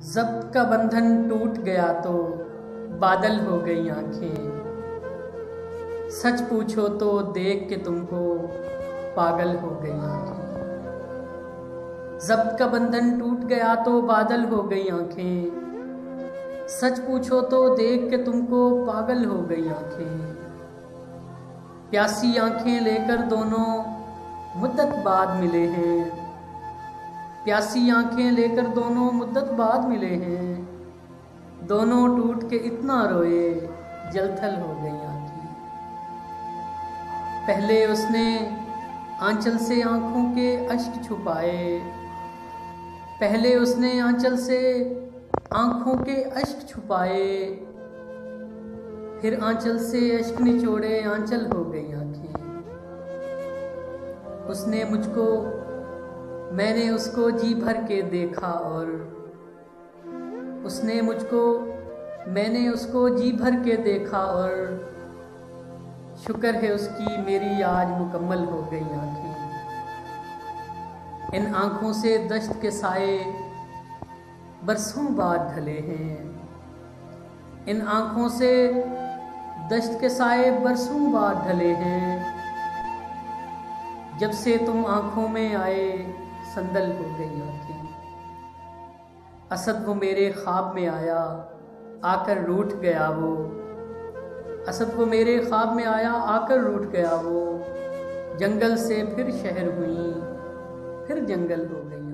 ज़ब्त का बंधन टूट गया तो बादल हो गई आंखें। सच पूछो तो देख के तुमको पागल हो गई आंखें। ज़ब्त का बंधन टूट गया तो बादल हो गई आंखें। सच पूछो तो देख के तुमको पागल हो गई आंखें। प्यासी आंखें लेकर दोनों मुद्दत बाद मिले हैं। प्यासी आंखें लेकर दोनों मुद्दत बाद मिले हैं। दोनों टूट के इतना रोए जलथल हो गई आंखें। पहले उसने आंचल से आंखों के अश्क छुपाए। पहले उसने आंचल से आंखों के अश्क छुपाए। फिर आंचल से अश्क निचोड़े आंचल हो गई आंखें। उसने मुझको, मैंने उसको जी भर के देखा और उसने मुझको, मैंने उसको जी भर के देखा और शुक्र है उसकी मेरी आज मुकम्मल हो गई आंखें। इन आंखों से दश्त के साए बरसों बाद ढले हैं। इन आंखों से दश्त के साए बरसों बाद ढले हैं। जब से तुम आंखों में आए संदल हो गई आंखें। असद वो मेरे ख्वाब में आया आकर रूठ गया वो। असद वो मेरे ख्वाब में आया आकर रूठ गया वो। जंगल से फिर शहर हुई, फिर जंगल हो गई।